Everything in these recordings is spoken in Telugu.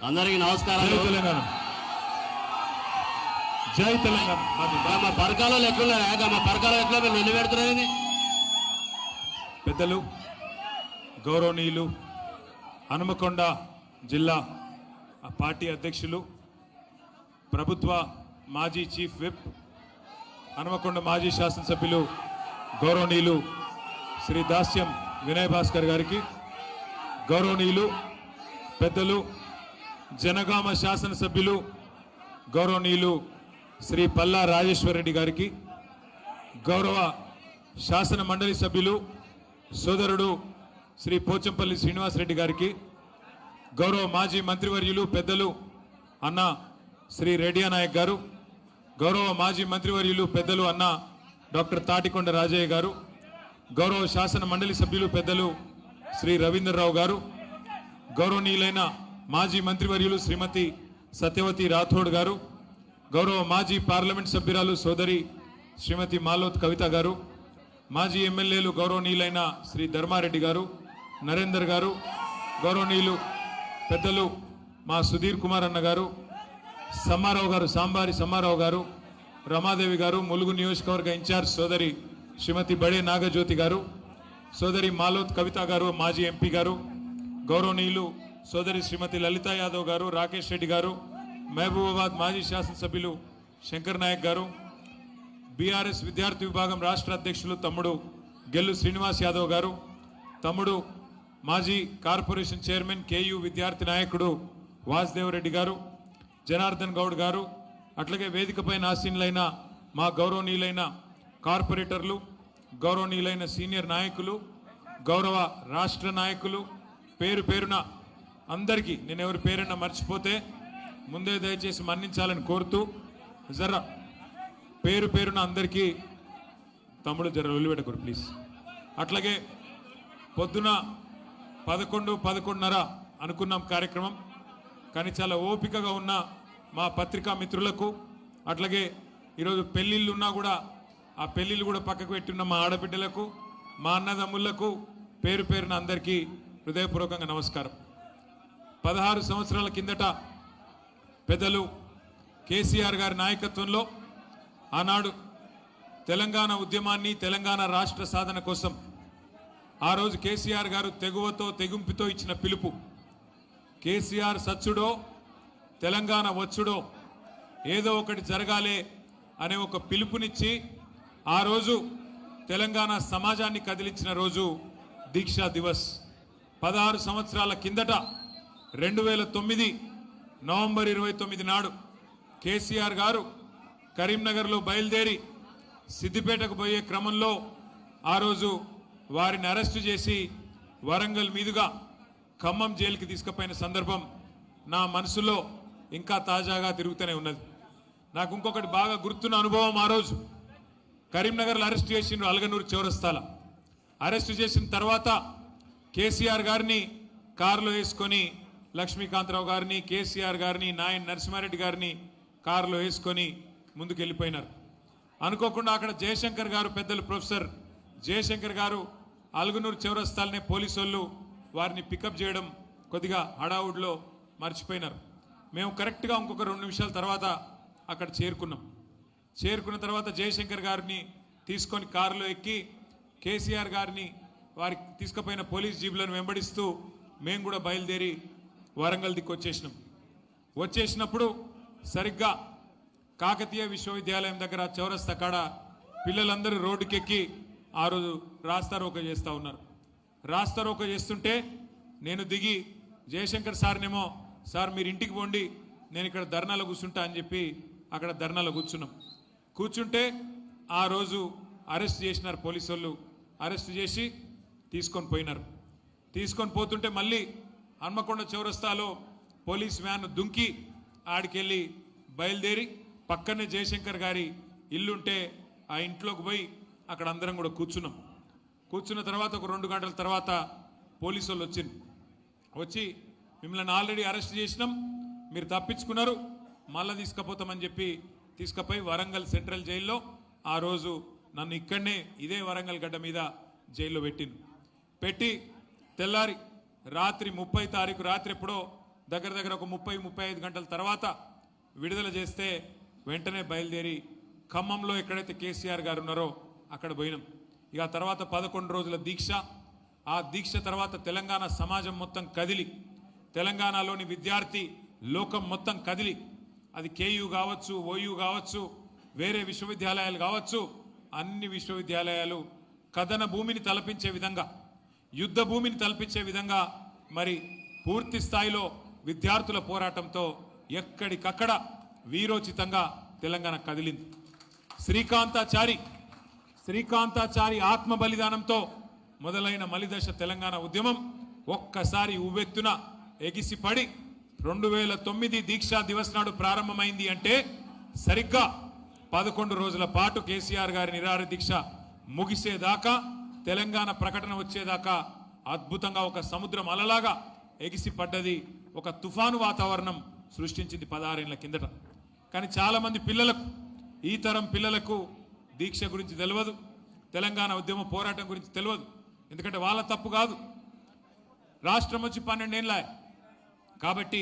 అందరికీ నమస్కారం. జై తెలంగాణ, జై తెలంగాణ. మా పరకాలలో ఎట్లున్నారా? మా పరకాలలో ఎట్లా మీరు నిన్ను పెడుతున్నారని పెద్దలు గౌరవనీయులు హనుమకొండ జిల్లా పార్టీ అధ్యక్షులు, ప్రభుత్వ మాజీ చీఫ్ విప్, హనుమకొండ మాజీ శాసనసభ్యులు గౌరవనీయులు శ్రీ దాస్యం వినయ్ భాస్కర్ గారికి, గౌరవనీయులు పెద్దలు జనగామ శాసనసభ్యులు గౌరవనీయులు శ్రీ పల్లా రాజేశ్వర్ రెడ్డి గారికి, గౌరవ శాసన మండలి సభ్యులు సోదరుడు శ్రీ పోచంపల్లి శ్రీనివాసరెడ్డి గారికి, గౌరవ మాజీ మంత్రివర్యులు పెద్దలు అన్న శ్రీ రెడ్డియా నాయక్ గారు, గౌరవ మాజీ మంత్రివర్యులు పెద్దలు అన్న డాక్టర్ తాటికొండ రాజయ్య గారు, గౌరవ శాసన మండలి సభ్యులు పెద్దలు శ్రీ రవీంద్రరావు గారు, గౌరవనీయులైన మాజీ మంత్రివర్యులు శ్రీమతి సత్యవతి రాథోడ్ గారు, గౌరవ మాజీ పార్లమెంట్ సభ్యురాలు సోదరి శ్రీమతి మాలోత్ కవిత గారు, మాజీ ఎమ్మెల్యేలు గౌరవనీయులైన శ్రీ ధర్మారెడ్డి గారు, నరేందర్ గారు, గౌరవనీయులు పెద్దలు మా సుధీర్ కుమార్ అన్న గారు, సమ్మారావు గారు, సాంబారి సమ్మారావు గారు, రమాదేవి గారు, ములుగు నియోజకవర్గ ఇన్ఛార్జ్ సోదరి శ్రీమతి బడే నాగజ్యోతి గారు, సోదరి మాలోత్ కవిత గారు, మాజీ ఎంపీ గారు, గౌరవనీయులు సోదరి శ్రీమతి లలితా యాదవ్ గారు, రాకేష్ రెడ్డి గారు, మహబూబాబాద్ మాజీ శాసనసభ్యులు శంకర్ నాయక్ గారు, బీఆర్ఎస్ విద్యార్థి విభాగం రాష్ట్ర అధ్యక్షులు తమ్ముడు గెల్లు శ్రీనివాస్ యాదవ్ గారు, తమ్ముడు మాజీ కార్పొరేషన్ చైర్మన్ కేయూ విద్యార్థి నాయకుడు వాసుదేవ్ రెడ్డి గారు, జనార్దన్ గౌడ్ గారు, అట్లాగే వేదికపై ఆసీనులైన మా గౌరవనీయులైన కార్పొరేటర్లు, గౌరవనీయులైన సీనియర్ నాయకులు, గౌరవ రాష్ట్ర నాయకులు, పేరు పేరున అందరికీ నేను ఎవరి పేరున మర్చిపోతే ముందే దయచేసి మన్నించాలని కోరుతూ, జర పేరు పేరున అందరికీ తమ్ముడు జర వదిలిపెట్టకూరు ప్లీజ్. అట్లాగే పొద్దున 11:30 అనుకున్నాం కార్యక్రమం, కానీ చాలా ఓపికగా ఉన్న మా పత్రికా మిత్రులకు, అట్లాగే ఈరోజు పెళ్ళిళ్ళు ఉన్నా కూడా ఆ పెళ్ళిళ్ళు కూడా పక్కకు పెట్టున్న మా ఆడబిడ్డలకు, మా అన్నదమ్ముళ్లకు పేరు పేరున అందరికీ హృదయపూర్వకంగా నమస్కారం. 16 సంవత్సరాల కిందట పెద్దలు కేసీఆర్ గారి నాయకత్వంలో ఆనాడు తెలంగాణ ఉద్యమాన్ని, తెలంగాణ రాష్ట్ర సాధన కోసం ఆ రోజు కేసీఆర్ గారు తెగువతో తెగింపుతో ఇచ్చిన పిలుపు, కేసీఆర్ సచ్చుడో తెలంగాణ వచ్చుడో ఏదో ఒకటి జరగాలే అనే ఒక పిలుపునిచ్చి ఆ రోజు తెలంగాణ సమాజాన్ని కదిలించిన రోజు దీక్షా దివస్. 16 సంవత్సరాల కిందట 2009 నవంబర్ 29 నాడు కేసీఆర్ గారు కరీంనగర్లో బయలుదేరి సిద్దిపేటకు పోయే క్రమంలో ఆ రోజు వారిని అరెస్టు చేసి వరంగల్ మీదుగా ఖమ్మం జైలుకి తీసుకుపోయిన సందర్భం నా మనసులో ఇంకా తాజాగా తిరుగుతూనే ఉన్నది. నాకు ఇంకొకటి బాగా గుర్తున్న అనుభవం, ఆ రోజు కరీంనగర్లో అరెస్ట్ చేసిండ్రు అలగనూరు చౌరస్తాల. అరెస్టు చేసిన తర్వాత కేసీఆర్ గారిని కారులో వేసుకొని లక్ష్మీకాంతరావు గారిని, కేసీఆర్ గారిని, నాయన్ నరసింహారెడ్డి గారిని కారులో వేసుకొని ముందుకు వెళ్ళిపోయినారు. అనుకోకుండా అక్కడ జయశంకర్ గారు, పెద్దలు ప్రొఫెసర్ జయశంకర్ గారు అలగనూరు చౌరస్తాలనే పోలీసు వాళ్ళు వారిని పికప్ చేయడం కొద్దిగా హడావుడిలో మర్చిపోయినారు. మేము కరెక్ట్గా ఇంకొక 2 నిమిషాల తర్వాత అక్కడ చేరుకున్నాం. చేరుకున్న తర్వాత జయశంకర్ గారిని తీసుకొని కారులో ఎక్కి కేసీఆర్ గారిని వారికి తీసుకుపోయిన పోలీస్ జీబులను వెంబడిస్తూ మేము కూడా బయలుదేరి వరంగల్ దిక్కు వచ్చేసినప్పుడు సరిగ్గా కాకతీయ విశ్వవిద్యాలయం దగ్గర చౌరస్తా కాడ పిల్లలందరూ రోడ్డుకెక్కి ఆ రోజు రాస్తారోకో చేస్తూ ఉన్నారు. రాస్తారోకో చేస్తుంటే నేను దిగి జయశంకర్ సార్నేమో, సార్ మీరు ఇంటికి పోండి, నేను ఇక్కడ ధర్నాలో కూర్చుంటా అని చెప్పి అక్కడ ధర్నాలో కూర్చుంటే ఆ రోజు అరెస్ట్ చేసినారు పోలీసు వాళ్ళు. అరెస్ట్ చేసి తీసుకొని పోయినారు. తీసుకొని పోతుంటే మళ్ళీ హన్మకొండ చౌరస్తాలో పోలీస్ వ్యాన్ దుంకి ఆడికెళ్ళి బయలుదేరి పక్కనే జయశంకర్ గారి ఇల్లుంటే ఆ ఇంట్లోకి పోయి అక్కడ అందరం కూడా కూర్చున్న తర్వాత ఒక 2 గంటల తర్వాత పోలీసు వాళ్ళు వచ్చి మిమ్మల్ని ఆల్రెడీ అరెస్ట్ చేసినాం, మీరు తప్పించుకున్నారు, మళ్ళీ తీసుకుపోతామని చెప్పి తీసుకుపోయి వరంగల్ సెంట్రల్ జైల్లో ఆ రోజు నన్ను ఇక్కడనే ఇదే వరంగల్ గడ్డ మీద జైల్లో పెట్టి తెల్లారి రాత్రి 30 తారీఖు రాత్రి ఎప్పుడో దగ్గర దగ్గర ఒక 30-35 గంటల తర్వాత విడుదల చేస్తే వెంటనే బయలుదేరి ఖమ్మంలో ఎక్కడైతే కేసీఆర్ గారు ఉన్నారో అక్కడ పోయినాం. ఇక తర్వాత 11 రోజుల దీక్ష, ఆ దీక్ష తర్వాత తెలంగాణ సమాజం మొత్తం కదిలి, తెలంగాణలోని విద్యార్థి లోకం మొత్తం కదిలి, అది కేయూ కావచ్చు, ఓయూ కావచ్చు, వేరే విశ్వవిద్యాలయాలు కావచ్చు, అన్ని విశ్వవిద్యాలయాలు కథన భూమిని తలపించే విధంగా, యుద్ధ భూమిని తలపించే విధంగా మరి పూర్తి స్థాయిలో విద్యార్థుల పోరాటంతో ఎక్కడికక్కడ వీరోచితంగా తెలంగాణ కదిలింది. శ్రీకాంతాచారి ఆత్మ బలిదానంతో మొదలైన మలిదశ తెలంగాణ ఉద్యమం ఒక్కసారి ఉవ్వెత్తున ఎగిసిపడి 2009 దీక్షా దివస్ నాడు ప్రారంభమైంది అంటే సరిగ్గా 11 రోజుల పాటు కేసీఆర్ గారి నిరాహార దీక్ష ముగిసేదాకా, తెలంగాణ ప్రకటన వచ్చేదాకా అద్భుతంగా ఒక సముద్రం అలలాగా ఎగిసిపడ్డది. ఒక తుఫాను వాతావరణం సృష్టించింది 16 ఏళ్ల కిందట. కానీ చాలామంది పిల్లలకు, ఈ తరం పిల్లలకు దీక్ష గురించి తెలియదు, తెలంగాణ ఉద్యమ పోరాటం గురించి తెలియదు. ఎందుకంటే వాళ్ళ తప్పు కాదు, రాష్ట్రం వచ్చి 12 ఏళ్ళ కాబట్టి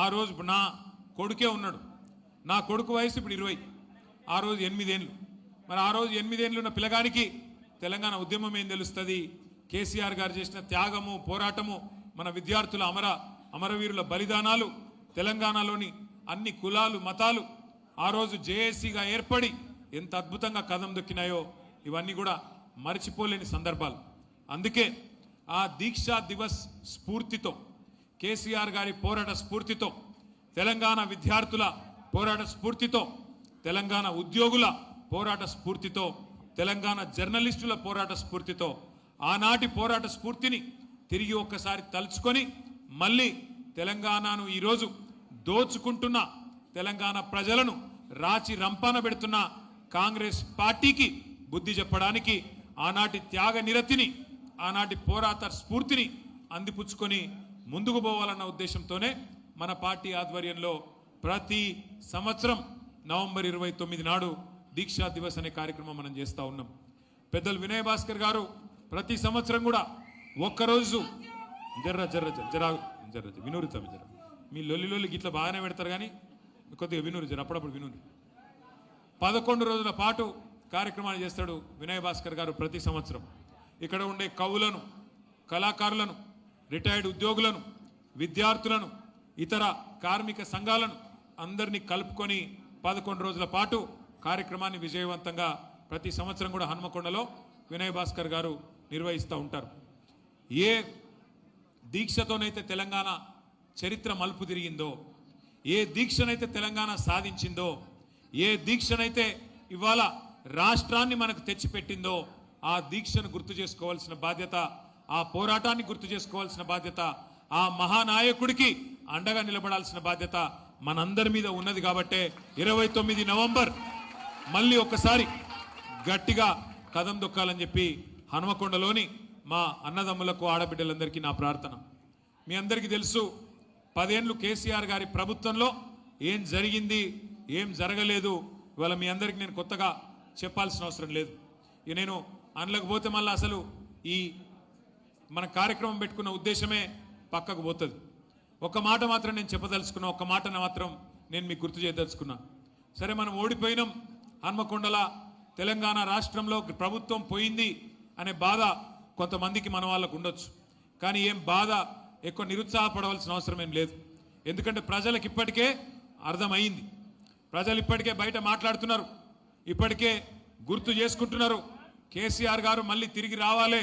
ఆ రోజు నా కొడుకే ఉన్నాడు, నా కొడుకు వయసు ఇప్పుడు 20, ఆ రోజు 8 ఏళ్ళు. మరి ఆ రోజు 8 ఏళ్ళు ఉన్న పిల్లగానికి తెలంగాణ ఉద్యమం ఏం తెలుస్తుంది? కేసీఆర్ గారు చేసిన త్యాగము, పోరాటము, మన విద్యార్థుల అమరవీరుల బలిదానాలు, తెలంగాణలోని అన్ని కులాలు మతాలు ఆ రోజు జేఏసీగా ఏర్పడి ఎంత అద్భుతంగా కదం దొక్కినాయో ఇవన్నీ కూడా మర్చిపోలేని సందర్భాలు. అందుకే ఆ దీక్షా దివస్ స్ఫూర్తితో, కేసీఆర్ గారి పోరాట స్ఫూర్తితో, తెలంగాణ విద్యార్థుల పోరాట స్ఫూర్తితో, తెలంగాణ ఉద్యోగుల పోరాట స్ఫూర్తితో, తెలంగాణ జర్నలిస్టుల పోరాట స్ఫూర్తితో, ఆనాటి పోరాట స్ఫూర్తిని తిరిగి ఒక్కసారి తలుచుకొని మళ్ళీ తెలంగాణను ఈరోజు దోచుకుంటున్న, తెలంగాణ ప్రజలను రాచి రంపాన పెడుతున్న కాంగ్రెస్ పార్టీకి బుద్ధి చెప్పడానికి ఆనాటి త్యాగ నిరతిని, ఆనాటి పోరాట స్ఫూర్తిని అందిపుచ్చుకొని ముందుకు పోవాలన్న ఉద్దేశంతోనే మన పార్టీ ఆధ్వర్యంలో ప్రతి సంవత్సరం నవంబర్ 29 నాడు దీక్షా దివస్ అనే కార్యక్రమం మనం చేస్తూ ఉన్నాం. పెద్దలు వినయ్ భాస్కర్ గారు ప్రతి సంవత్సరం కూడా ఒక్కరోజు వినూరిత మీ లొల్లి గిట్ల బాగానే పెడతారు కానీ కొద్దిగా వినూరి అప్పుడప్పుడు వినూరి. 11 రోజుల పాటు కార్యక్రమాలు చేస్తాడు వినయ్ భాస్కర్ గారు ప్రతి సంవత్సరం. ఇక్కడ ఉండే కవులను, కళాకారులను, రిటైర్డ్ ఉద్యోగులను, విద్యార్థులను, ఇతర కార్మిక సంఘాలను అందరినీ కలుపుకొని 11 రోజుల పాటు కార్యక్రమాన్ని విజయవంతంగా ప్రతి సంవత్సరం కూడా హన్మకొండలో వినయ్ భాస్కర్ గారు నిర్వహిస్తూ ఉంటారు. ఏ దీక్షతోనైతే తెలంగాణ చరిత్ర మలుపు తిరిగిందో, ఏ దీక్షనైతే తెలంగాణ సాధించిందో, ఏ దీక్షనైతే ఇవాళ రాష్ట్రాన్ని మనకు తెచ్చిపెట్టిందో, ఆ దీక్షను గుర్తు చేసుకోవాల్సిన బాధ్యత, ఆ పోరాటాన్ని గుర్తు చేసుకోవాల్సిన బాధ్యత, ఆ మహానాయకుడికి అండగా నిలబడాల్సిన బాధ్యత మనందరి మీద ఉన్నది. కాబట్టే 29 నవంబర్ మళ్ళీ ఒక్కసారి గట్టిగా కదం దొక్కాలని చెప్పి హనుమకొండలోని మా అన్నదమ్ములకు, ఆడబిడ్డలందరికీ నా ప్రార్థన. మీ అందరికీ తెలుసు 10 ఏళ్ళు కేసీఆర్ గారి ప్రభుత్వంలో ఏం జరిగింది, ఏం జరగలేదు. ఇవాళ మీ అందరికీ నేను కొత్తగా చెప్పాల్సిన అవసరం లేదు. ఇక నేను అందులోకి పోతే మళ్ళీ అసలు ఈ మన కార్యక్రమం పెట్టుకున్న ఉద్దేశమే పక్కకు పోతుంది. ఒక మాట మాత్రం నేను చెప్పదలుచుకున్నా, ఒక మాటను మాత్రం నేను మీకు గుర్తు చేయదలుచుకున్నా. సరే, మనం ఓడిపోయినాం, హన్మకొండల తెలంగాణ రాష్ట్రంలో ప్రభుత్వం పోయింది అనే బాధ కొంతమందికి మన వాళ్ళకు ఉండొచ్చు. కానీ ఏం బాధ, ఎక్కువ నిరుత్సాహపడవలసిన అవసరం ఏం లేదు. ఎందుకంటే ప్రజలకు ఇప్పటికే అర్థమైంది, ప్రజలు ఇప్పటికే బయట మాట్లాడుతున్నారు, ఇప్పటికే గుర్తు చేసుకుంటున్నారు. కేసీఆర్ గారు మళ్ళీ తిరిగి రావాలి,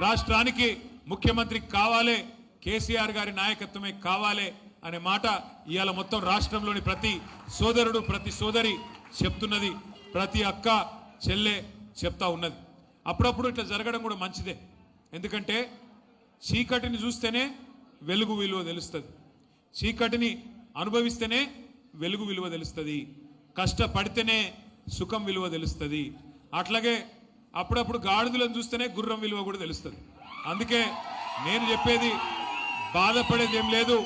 రాష్ట్రానికి ముఖ్యమంత్రి కావాలి, కేసీఆర్ గారి నాయకత్వమే కావాలి అనే మాట ఇవాళ మొత్తం రాష్ట్రంలోని ప్రతి సోదరుడు, ప్రతి సోదరి చెప్తున్నది, ప్రతి అక్క చెల్లె చెప్తా ఉన్నది. అప్పుడప్పుడు ఇట్లా జరగడం కూడా మంచిదే. ఎందుకంటే చీకటిని చూస్తేనే వెలుగు విలువ తెలుస్తుంది, చీకటిని అనుభవిస్తేనే వెలుగు విలువ తెలుస్తుంది, కష్టపడితేనే సుఖం విలువ తెలుస్తుంది. అట్లాగే అప్పుడప్పుడు గాడిదలను చూస్తేనే గుర్రం విలువ కూడా తెలుస్తుంది. అందుకే నేను చెప్పేది, బాధపడేది ఏం లేదు,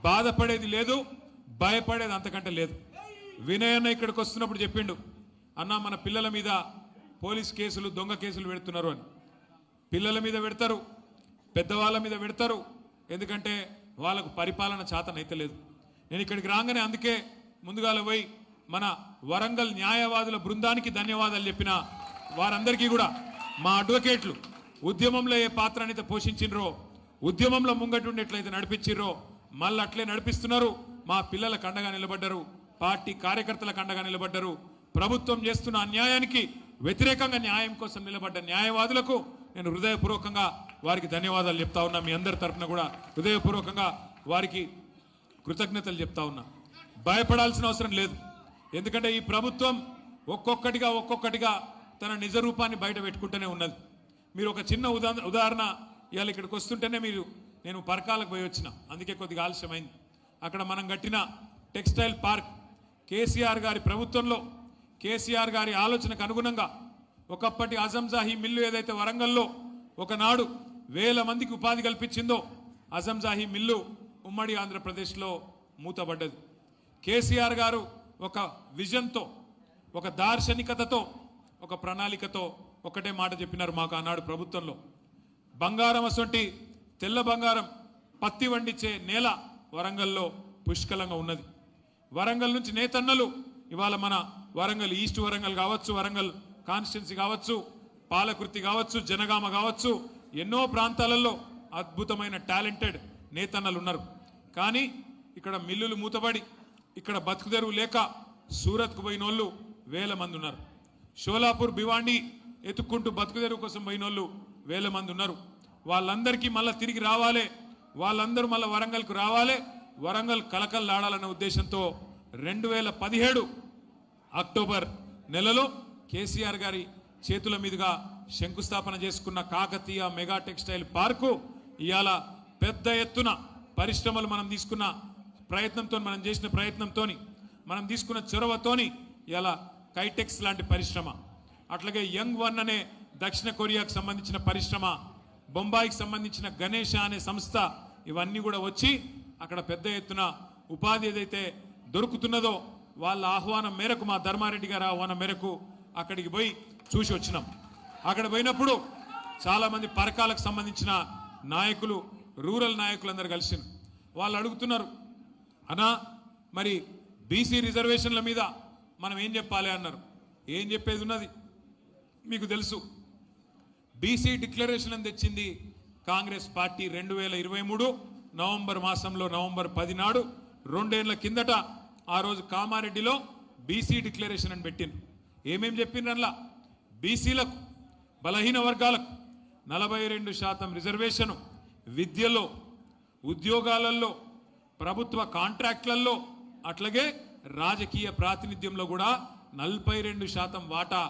బాధపడేది లేదు, భయపడేది అంతకంటే లేదు. వినయన్న ఇక్కడికి వస్తున్నప్పుడు చెప్పిండు, అన్న మన పిల్లల మీద పోలీస్ కేసులు, దొంగ కేసులు పెడుతున్నారు అని. పిల్లల మీద పెడతారు, పెద్దవాళ్ళ మీద పెడతారు, ఎందుకంటే వాళ్ళకు పరిపాలన చేతనైతలేదు. నేను ఇక్కడికి రాగానే అందుకే ముందుగాల పోయి మన వరంగల్ న్యాయవాదుల బృందానికి ధన్యవాదాలు చెప్పిన వారందరికీ కూడా మా అడ్వకేట్లు ఉద్యమంలో ఏ పాత్రనైతే పోషించినరో, ఉద్యమంలో ముంగటుండేట్లయితే నడిపించిర్రో మళ్ళీ అట్లే నడిపిస్తున్నారు. మా పిల్లలకు అండగా నిలబడ్డారు, పార్టీ కార్యకర్తలకు అండగా నిలబడ్డారు. ప్రభుత్వం చేస్తున్న అన్యాయానికి వ్యతిరేకంగా న్యాయం కోసం నిలబడ్డ న్యాయవాదులకు నేను హృదయపూర్వకంగా వారికి ధన్యవాదాలు చెప్తా ఉన్నా. మీ అందరి తరఫున కూడా హృదయపూర్వకంగా వారికి కృతజ్ఞతలు చెప్తా ఉన్నా. భయపడాల్సిన అవసరం లేదు. ఎందుకంటే ఈ ప్రభుత్వం ఒక్కొక్కటిగా తన నిజ రూపాన్ని బయట పెట్టుకుంటూనే ఉన్నది. మీరు ఒక చిన్న ఉదాహరణ ఇవాళ ఇక్కడికి వస్తుంటేనే నేను పరకాలకు పోయి వచ్చిన, అందుకే కొద్దిగా ఆలస్యమైంది. అక్కడ మనం కట్టిన టెక్స్టైల్ పార్క్ కేసీఆర్ గారి ప్రభుత్వంలో కేసీఆర్ గారి ఆలోచనకు అనుగుణంగా ఒకప్పటి అజంజాహీ మిల్లు ఏదైతే వరంగల్లో ఒకనాడు 1000 మందికి ఉపాధి కల్పించిందో అజంజాహీ మిల్లు ఉమ్మడి ఆంధ్రప్రదేశ్లో మూతబడ్డది. కేసీఆర్ గారు ఒక విజన్తో, ఒక దార్శనికతతో, ఒక ప్రణాళికతో ఒకటే మాట చెప్పినారు మాకు ఆనాడు ప్రభుత్వంలో. బంగారం అసొంటి తెల్ల బంగారం పత్తి వండించే నేల వరంగల్లో పుష్కలంగా ఉన్నది. వరంగల్ నుంచి నేతన్నలు ఇవాళ మన వరంగల్ ఈస్ట్ వరంగల్ కావచ్చు, వరంగల్ కాన్స్టిట్యున్సీ కావచ్చు, పాలకుర్తి కావచ్చు, జనగామ కావచ్చు, ఎన్నో ప్రాంతాలలో అద్భుతమైన టాలెంటెడ్ నేతన్నలు ఉన్నారు. కానీ ఇక్కడ మిల్లులు మూతబడి ఇక్కడ బతుకుదెరువు లేక సూరత్కు పోయిన వాళ్ళు 1000 మంది ఉన్నారు. షోలాపూర్ భివాండి ఎత్తుక్కుంటూ బతుకుదెరువు కోసం పోయిన వాళ్ళు 1000 మంది ఉన్నారు. వాళ్ళందరికీ మళ్ళీ తిరిగి రావాలి, వాళ్ళందరూ మళ్ళీ వరంగల్కు రావాలి, వరంగల్ కలకల్లాడాలన్న ఉద్దేశంతో 2017 అక్టోబర్ నెలలో కేసీఆర్ గారి చేతుల మీదుగా శంకుస్థాపన చేసుకున్న కాకతీయ మెగా టెక్స్టైల్ పార్కు ఇవాళ పెద్ద ఎత్తున పరిశ్రమలు మనం తీసుకున్న ప్రయత్నంతో, మనం చేసిన ప్రయత్నంతో, మనం తీసుకున్న చొరవతోని ఇలా కైటెక్స్ లాంటి పరిశ్రమ, అట్లాగే యంగ్ వన్ అనే దక్షిణ కొరియాకు సంబంధించిన పరిశ్రమ, బొంబాయికి సంబంధించిన గణేష అనే సంస్థ, ఇవన్నీ కూడా వచ్చి అక్కడ పెద్ద ఎత్తున ఉపాధి ఏదైతే దొరుకుతున్నదో వాళ్ళ ఆహ్వానం మేరకు, మా ధర్మారెడ్డి గారి ఆహ్వానం మేరకు అక్కడికి పోయి చూసి వచ్చినాం. అక్కడ పోయినప్పుడు చాలా మంది పరకాలకు సంబంధించిన నాయకులు, రూరల్ నాయకులు అందరు కలిసి వాళ్ళు అడుగుతున్నారు, అన్నా మరి బీసీ రిజర్వేషన్ల మీద మనం ఏం చెప్పాలి అన్నారు. ఏం చెప్పేది ఉన్నది మీకు తెలుసు. బీసీ డిక్లరేషన్ అని తెచ్చింది కాంగ్రెస్ పార్టీ 2023 నవంబర్ మాసంలో, నవంబర్ 10 నాడు, 2 ఏళ్ల కిందట ఆ రోజు కామారెడ్డిలో బీసీ డిక్లరేషన్ అని పెట్టింది. ఏమేం చెప్పిండ్రు అందులో? బీసీలకు, బలహీన వర్గాలకు 42% రిజర్వేషను, విద్యలో, ఉద్యోగాలలో, ప్రభుత్వ కాంట్రాక్ట్లలో, అట్లాగే రాజకీయ ప్రాతినిధ్యంలో కూడా 42% వాటా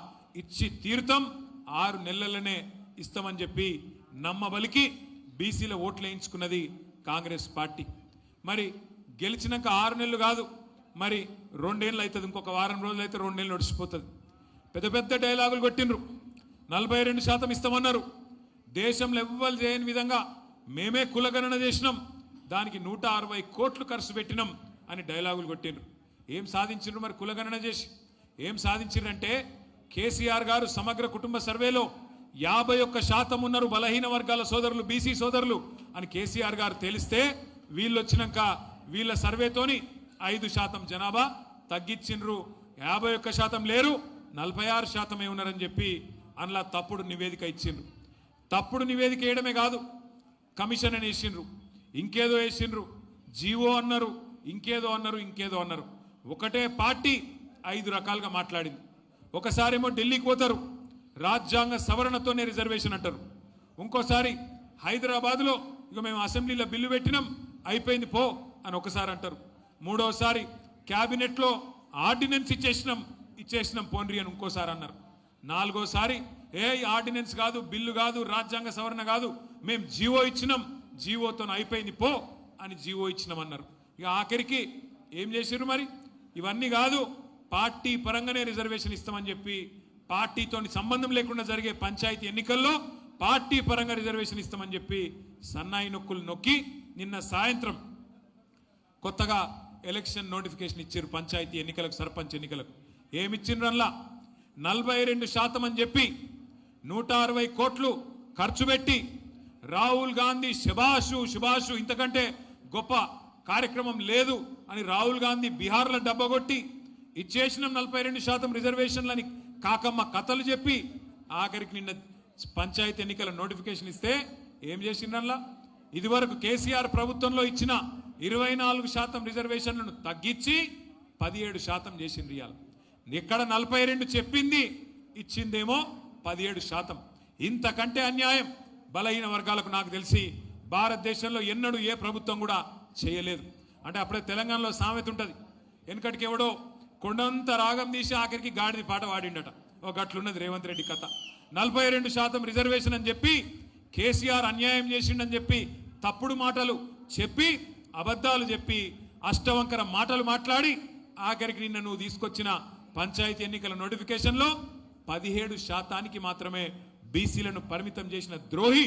ఇచ్చి తీరుతాం, 6 నెలలనే ఇస్తామని చెప్పి నమ్మబలికి బీసీల ఓట్లు వేయించుకున్నది కాంగ్రెస్ పార్టీ. మరి గెలిచినాక 6 నెలలు కాదు, మరి 2 ఏళ్ళు అవుతుంది, ఇంకొక వారం రోజులు అయితే 2 నెలలు నడిచిపోతుంది. పెద్ద పెద్ద డైలాగులు కొట్టిండ్రు. 42% ఇస్తామన్నారు. దేశంలో ఎవ్వరు చేయని విధంగా మేమే కులగణన చేసినాం, దానికి 160 కోట్లు ఖర్చు పెట్టినాం అని డైలాగులు కొట్టిండ్రు. ఏం సాధించిండ్రు మరి? కులగణన చేసి ఏం సాధించిండ్రంటే, కేసీఆర్ గారు సమగ్ర కుటుంబ సర్వేలో 51% ఉన్నారు బలహీన వర్గాల సోదరులు, బీసీ సోదరులు అని కేసీఆర్ గారు తెలిస్తే, వీళ్ళు వచ్చినాక వీళ్ళ సర్వేతోని 5% జనాభా తగ్గించిండ్రు. 51% లేరు, 46% ఉన్నారని చెప్పి అందులో తప్పుడు నివేదిక ఇచ్చిండ్రు. తప్పుడు నివేదిక వేయడమే కాదు, కమిషన్ అని వేసిండ్రు, ఇంకేదో వేసిండ్రు, జీవో అన్నారు, ఇంకేదో అన్నారు. ఒకటే పార్టీ 5 రకాలుగా మాట్లాడింది. ఒకసారేమో ఢిల్లీకి పోతారు, రాజ్యాంగ సవరణతోనే రిజర్వేషన్ అంటారు. ఇంకోసారి హైదరాబాద్లో ఇక మేము అసెంబ్లీలో బిల్లు పెట్టినాం, అయిపోయింది పో అని ఒకసారి అంటారు. మూడోసారి క్యాబినెట్లో ఆర్డినెన్స్ ఇచ్చేసినాం పోన్రి అని ఇంకోసారి అన్నారు. నాలుగోసారి ఆర్డినెన్స్ కాదు, బిల్లు కాదు, రాజ్యాంగ సవరణ కాదు, మేము జీవో ఇచ్చినాం, జీవోతో అయిపోయింది పో అని జీవో ఇచ్చినామన్నారు. ఇక ఆఖరికి ఏం చేసిర్రు మరి? ఇవన్నీ కాదు, పార్టీ పరంగానే రిజర్వేషన్ ఇస్తామని చెప్పి, పార్టీతో సంబంధం లేకుండా జరిగే పంచాయతీ ఎన్నికల్లో పార్టీ పరంగా రిజర్వేషన్ ఇస్తామని చెప్పి సన్నాయి నొక్కులు నొక్కి నిన్న సాయంత్రం కొత్తగా ఎలక్షన్ నోటిఫికేషన్ ఇచ్చారు. పంచాయతీ ఎన్నికలకు, సర్పంచ్ ఎన్నికలకు ఏమిచ్చిండ్రల్లా 42% అని చెప్పి 160 కోట్లు ఖర్చు పెట్టి రాహుల్ గాంధీ శుభాషు ఇంతకంటే గొప్ప కార్యక్రమం లేదు అని రాహుల్ గాంధీ బీహార్లో డబ్బగొట్టి ఇచ్చేసిన 42% రిజర్వేషన్లని కాకమ్మ కథలు చెప్పి ఆఖరికి నిన్న పంచాయతీ ఎన్నికల నోటిఫికేషన్ ఇస్తే ఏం చేసిండ్రల్లా ఇదివరకు కేసీఆర్ ప్రభుత్వంలో ఇచ్చిన 24% రిజర్వేషన్లను తగ్గించి 17% చేసిండ్రు ఇవాళ ఇక్కడ 42 చెప్పింది ఇచ్చిందేమో 17%. ఇంతకంటే అన్యాయం బలహీన వర్గాలకు నాకు తెలిసి భారతదేశంలో ఎన్నడూ ఏ ప్రభుత్వం కూడా చేయలేదు. అంటే అప్పుడే తెలంగాణలో సామెత ఉంటుంది, వెనకటికి ఎవడో కొండంత రాగం తీసి ఆఖరికి గాడిది పాట వాడిండట. ఒక గట్లున్నది రేవంత్ రెడ్డి కథ. 42% రిజర్వేషన్ అని చెప్పి కేసీఆర్ అన్యాయం చేసిండని చెప్పి తప్పుడు మాటలు చెప్పి అబద్ధాలు చెప్పి అష్టవంకర మాటలు మాట్లాడి ఆఖరికి నిన్న నువ్వు తీసుకొచ్చిన పంచాయతీ ఎన్నికల నోటిఫికేషన్లో 17% మాత్రమే బీసీలను పరిమితం చేసిన ద్రోహి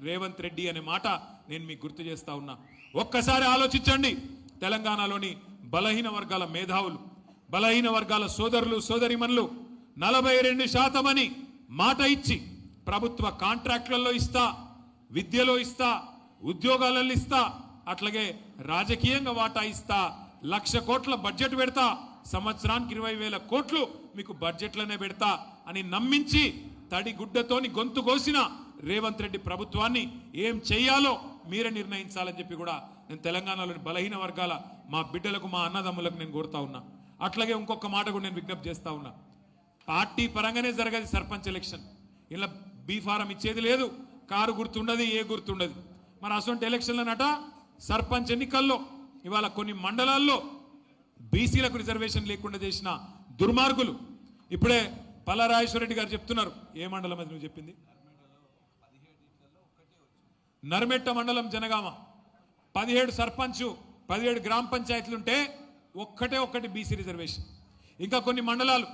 రేవంత్ రెడ్డి అనే మాట నేను మీకు గుర్తు చేస్తా ఉన్నా. ఒక్కసారి ఆలోచించండి. తెలంగాణలోని బలహీన వర్గాల మేధావులు, బలహీన వర్గాల సోదరులు సోదరిమణులు 42% అని మాట ఇచ్చి ప్రభుత్వ కాంట్రాక్టులలో ఇస్తా, విద్యలో ఇస్తా, ఉద్యోగాలలో ఇస్తా, అట్లాగే రాజకీయంగా వాటా ఇస్తా, 1,00,000 కోట్ల బడ్జెట్ పెడతా, సంవత్సరానికి 20,000 కోట్లు మీకు బడ్జెట్లోనే పెడతా అని నమ్మించి తడి గుడ్డతోని గొంతు కోసిన రేవంత్ రెడ్డి ప్రభుత్వాన్ని ఏం చెయ్యాలో మీరే నిర్ణయించాలని చెప్పి కూడా నేను తెలంగాణలోని బలహీన వర్గాల మా బిడ్డలకు, మా అన్నదమ్ములకు నేను కోరుతా ఉన్నా. అట్లాగే ఇంకొక మాట కూడా నేను విజ్ఞప్తి చేస్తా ఉన్నా. పార్టీ పరంగానే జరగదు సర్పంచ్ ఎలక్షన్. ఇలా బీ ఫారం ఇచ్చేది లేదు, కారు గుర్తుండదు, ఏ గుర్తుండదు. మరి అసొంటి ఎలక్షన్లనట సర్పంచ్ ఎన్నికల్లో ఇవాళ కొన్ని మండలాల్లో బీసీలకు రిజర్వేషన్ లేకుండా చేసిన దుర్మార్గులు ఇప్పుడే పల్లారాజేశ్వరరెడ్డి గారు చెప్తున్నారు. ఏ మండలం అది నువ్వు చెప్పింది? నర్మెట్ట మండలం జనగామ 17 సర్పంచ్ 17 గ్రామ పంచాయతీలుంటే ఒక్కటి బీసీ రిజర్వేషన్. ఇంకా కొన్ని మండలాలు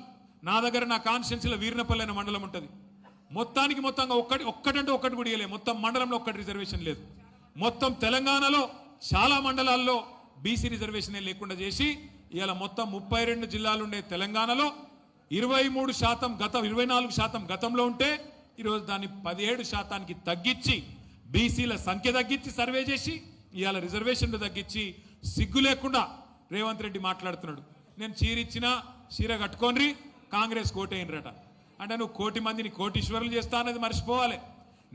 నా దగ్గర నా కాన్స్టిట్యున్సీలో వీర్నపల్లి అనే మండలం ఉంటుంది. మొత్తంగా ఒక్కటంటే ఒక్కటి కూడా ఇవ్వలేదు. మొత్తం మండలంలో ఒక్కటి రిజర్వేషన్ లేదు. మొత్తం తెలంగాణలో చాలా మండలాల్లో బీసీ రిజర్వేషన్ లేకుండా చేసి ఇవాళ మొత్తం 32 జిల్లాలు ఉండే తెలంగాణలో 24% గతంలో ఉంటే ఈరోజు దాన్ని 17% తగ్గించి బీసీల సంఖ్య తగ్గించి సర్వే చేసి ఇవాళ రిజర్వేషన్లు తగ్గించి సిగ్గు లేకుండా రేవంత్ రెడ్డి మాట్లాడుతున్నాడు. నేను చీరిచ్చినా చీర కట్టుకోండి కాంగ్రెస్ కోటేయండిరట. అంటే నువ్వు 1,00,000 మందిని కోటీశ్వరులు చేస్తా అన్నది మర్చిపోవాలి.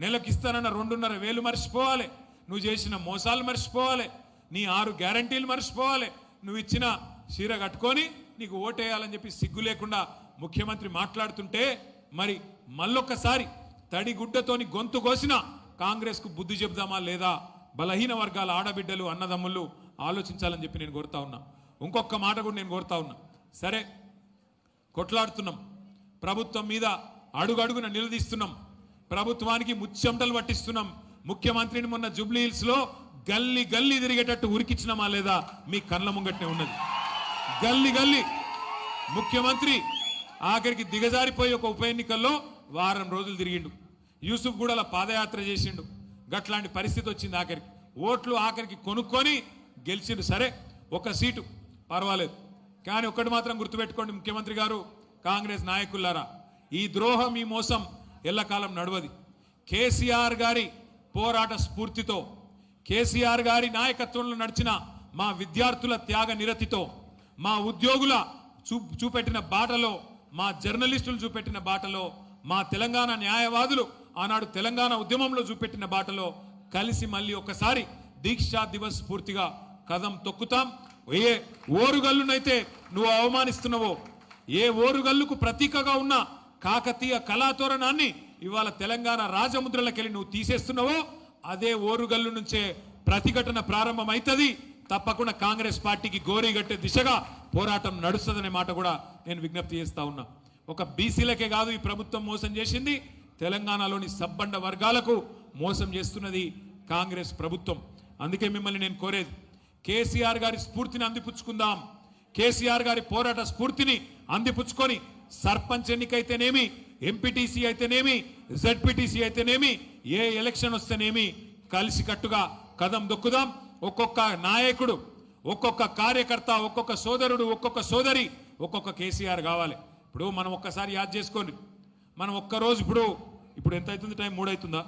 నెలకు ఇస్తానన్న 2,500 మర్చిపోవాలి. నువ్వు చేసిన మోసాలు మర్చిపోవాలి. నీ 6 గ్యారంటీలు మర్చిపోవాలి. నువ్వు ఇచ్చిన చీర కట్టుకొని నీకు ఓటేయాలని చెప్పి సిగ్గు లేకుండా ముఖ్యమంత్రి మాట్లాడుతుంటే మరి మళ్ళొక్కసారి తడిగుడ్డతోని గొంతు కోసిన కాంగ్రెస్కు బుద్ధి చెబుదామా లేదా? బలహీన వర్గాల ఆడబిడ్డలు అన్నదమ్ముళ్ళు ఆలోచించాలని చెప్పి నేను కోరుతా ఉన్నా. ఇంకొక మాట కూడా నేను కోరుతా ఉన్నా. సరే కొట్లాడుతున్నాం, ప్రభుత్వం మీద అడుగడుగున నిలదీస్తున్నాం, ప్రభుత్వానికి ముచ్చెమటలు పట్టిస్తున్నాం. ముఖ్యమంత్రిని మొన్న జూబ్లీ హిల్స్ లో గల్లీ గల్లీ తిరిగేటట్టు ఉరికిచ్చినామా లేదా? మీ కళ్ళ ముంగట్నే ఉన్నది. గల్లీ ముఖ్యమంత్రి ఆఖరికి దిగజారిపోయి ఒక ఉప ఎన్నికల్లో వారం రోజులు తిరిగిండు. యూసుఫ్ గూడల పాదయాత్ర చేసిండు. గట్లాంటి పరిస్థితి వచ్చింది. ఆఖరికి ఓట్లు ఆఖరికి కొనుక్కొని గెలిచిండు. సరే ఒక సీటు పర్వాలేదు, కానీ ఒక్కటి మాత్రం గుర్తుపెట్టుకోండి ముఖ్యమంత్రి గారు, కాంగ్రెస్ నాయకులారా, ఈ ద్రోహం ఈ మోసం ఎల్లకాలం నడవది. కేసీఆర్ గారి పోరాట స్ఫూర్తితో, కేసీఆర్ గారి నాయకత్వంలో నడిచిన మా విద్యార్థుల త్యాగ నిరతితో, మా ఉద్యోగుల చూపెట్టిన బాటలో, మా జర్నలిస్టులు చూపెట్టిన బాటలో, మా తెలంగాణ న్యాయవాదులు ఆనాడు తెలంగాణ ఉద్యమంలో చూపెట్టిన బాటలో కలిసి మళ్ళీ ఒకసారి దీక్షా దివస్ స్ఫూర్తిగా కదం తొక్కుతాం. ఏ ఓరుగల్లునైతే నువ్వు అవమానిస్తున్నావో, ఏ ఓరుగల్లుకు ప్రతీకగా ఉన్న కాకతీయ కళాతోరణాన్ని ఇవాళ తెలంగాణ రాజముద్రలకెళ్ళి నువ్వు తీసేస్తున్నావో అదే ఓరుగల్లు నుంచే ప్రతిఘటన ప్రారంభమైతుంది. తప్పకుండా కాంగ్రెస్ పార్టీకి గోరీగట్టే దిశగా పోరాటం నడుస్తుందనే మాట కూడా నేను విజ్ఞప్తి చేస్తా ఉన్నా. ఒక బీసీలకే కాదు ఈ ప్రభుత్వం మోసం చేసింది, తెలంగాణలోని సబ్బండ వర్గాలకు మోసం చేస్తున్నది కాంగ్రెస్ ప్రభుత్వం. అందుకే మిమ్మల్ని నేను కోరేది, కేసీఆర్ గారి స్ఫూర్తిని అందిపుచ్చుకుందాం. కేసీఆర్ గారి పోరాట స్ఫూర్తిని అందిపుచ్చుకొని సర్పంచ్ ఎన్నికైతేనేమి, ఎంపీటీసీ అయితేనేమి, జెడ్పీటీసీ అయితేనేమి, ఏ ఎలక్షన్ వస్తేనేమి కలిసికట్టుగా కదం దొక్కుదాం. ఒక్కొక్క నాయకుడు, ఒక్కొక్క కార్యకర్త, ఒక్కొక్క సోదరుడు, ఒక్కొక్క సోదరి, ఒక్కొక్క కేసీఆర్ కావాలి. ఇప్పుడు మనం ఒక్కసారి యాద్ చేసుకోండి. మనం ఒక్కరోజు ఇప్పుడు ఎంత అవుతుంది? టైం 3 అవుతుందా?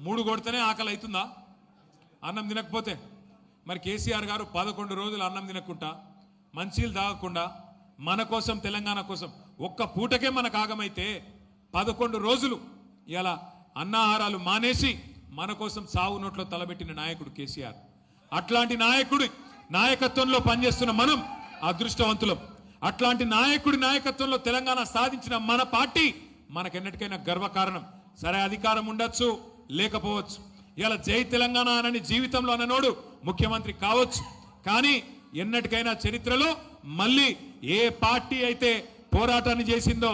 3 కొడితేనే ఆకలి అవుతుందా? అన్నం తినకపోతే మరి కేసీఆర్ గారు 11 రోజులు అన్నం తినకుండా మంచీలు తాగకుండా మన కోసం తెలంగాణ కోసం ఒక్క పూటకే మనకు ఆగమైతే 11 రోజులు ఇలా అన్నాహారాలు మానేసి మన కోసం సావు నోట్లో తలబెట్టిన నాయకుడు కేసీఆర్. అట్లాంటి నాయకుడి నాయకత్వంలో పనిచేస్తున్న మనం అదృష్టవంతులం. అట్లాంటి నాయకుడి నాయకత్వంలో తెలంగాణ సాధించిన మన పార్టీ మనకెన్నటికైనా గర్వకారణం. సరే అధికారం ఉండొచ్చు లేకపోవచ్చు, ఇలా జై తెలంగాణ అనని జీవితంలో అన్ననోడు ముఖ్యమంత్రి కావచ్చు, కానీ ఎన్నటికైనా చరిత్రలో మళ్ళీ ఏ పార్టీ అయితే పోరాటాన్ని చేసిందో,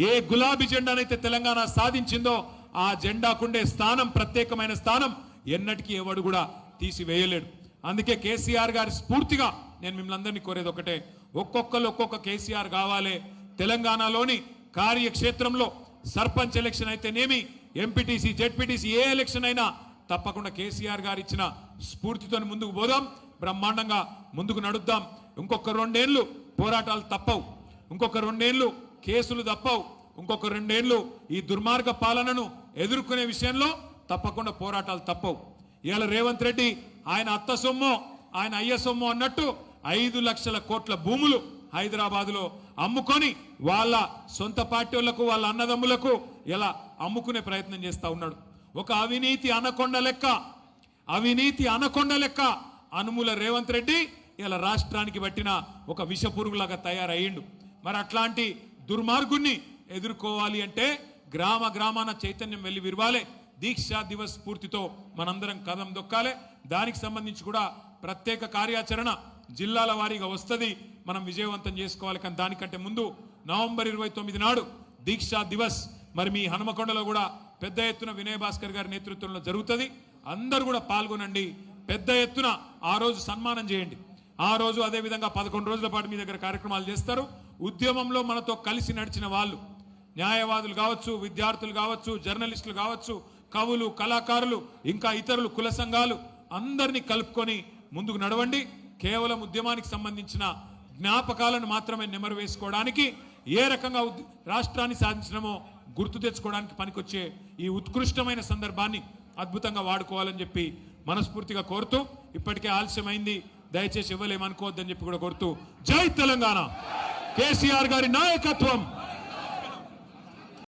ఏ గులాబీ జెండానైతే తెలంగాణ సాధించిందో ఆ జెండాకుండే స్థానం, ప్రత్యేకమైన స్థానం ఎన్నటికీ ఎవడు కూడా తీసివేయలేడు. అందుకే కేసీఆర్ గారి స్ఫూర్తిగా నేను మిమ్మల్ని అందరినీ కోరేది ఒకటే, ఒక్కొక్కరు ఒక్కొక్క కేసీఆర్ కావాలి. తెలంగాణలోని కార్యక్షేత్రంలో సర్పంచ్ ఎలక్షన్ అయితేనేమి, ఎంపీటీసీ జెడ్పీటీసీ ఏ ఎలక్షన్ అయినా తప్పకుండా కేసీఆర్ గారు ఇచ్చిన స్ఫూర్తితో ముందుకు పోదాం, బ్రహ్మాండంగా ముందుకు నడుద్దాం. ఇంకొక 2 ఏళ్ళు పోరాటాలు తప్పవు, ఇంకొక 2 ఏళ్ళు కేసులు తప్పవు, ఇంకొక 2 ఏళ్ళు ఈ దుర్మార్గ పాలనను ఎదుర్కొనే విషయంలో తప్పకుండా పోరాటాలు తప్పవు. ఇవాళ రేవంత్ రెడ్డి ఆయన అత్త సొమ్మో ఆయన అయ్య సొమ్మో అన్నట్టు 5 లక్షల కోట్ల భూములు హైదరాబాదులో అమ్ముకొని వాళ్ళ సొంత పార్టీ వాళ్లకు, వాళ్ళ అన్నదమ్ములకు ఇలా అమ్ముకునే ప్రయత్నం చేస్తా ఉన్నాడు. ఒక అవినీతి అనకొండ లెక్క అనుముల రేవంత్ రెడ్డి ఇలా రాష్ట్రానికి పట్టిన ఒక విషపురుగులాగా తయారయ్యిండు. మరి అట్లాంటి దుర్మార్గుణ్ణి ఎదుర్కోవాలి అంటే గ్రామాన చైతన్యం వెళ్ళి విరవాలి. దీక్షా దివస్ స్ఫూర్తితో మనందరం కదం దొక్కాలి. దానికి సంబంధించి కూడా ప్రత్యేక కార్యాచరణ జిల్లాల వారీగా వస్తుంది, మనం విజయవంతం చేసుకోవాలి. కానీ దానికంటే ముందు నవంబర్ 29 నాడు దీక్షా దివస్ మరి మీ హనుమకొండలో కూడా పెద్ద ఎత్తున వినయ్ భాస్కర్ గారి నేతృత్వంలో జరుగుతుంది. అందరూ కూడా పాల్గొనండి, పెద్ద ఎత్తున ఆ రోజు సన్మానం చేయండి. ఆ రోజు అదేవిధంగా 11 రోజుల పాటు మీ దగ్గర కార్యక్రమాలు చేస్తారు. ఉద్యమంలో మనతో కలిసి నడిచిన వాళ్ళు, న్యాయవాదులు కావచ్చు, విద్యార్థులు కావచ్చు, జర్నలిస్టులు కావచ్చు, కవులు, కళాకారులు, ఇంకా ఇతరులు, కుల సంఘాలు అందరినీ కలుపుకొని ముందుకు నడవండి. కేవలం ఉద్యమానికి సంబంధించిన జ్ఞాపకాలను మాత్రమే నెమరు వేసుకోవడానికి, ఏ రకంగా రాష్ట్రాన్ని సాధించడమో గుర్తు తెచ్చుకోవడానికి పనికొచ్చే ఈ ఉత్కృష్టమైన సందర్భాన్ని అద్భుతంగా వాడుకోవాలని చెప్పి మనస్ఫూర్తిగా కోరుతూ, ఇప్పటికే ఆలస్యమైంది, దయచేసి ఇవ్వలేమనుకోవద్దని చెప్పి కూడా కోరుతూ, జై తెలంగాణ, కేసీఆర్ గారి నాయకత్వం.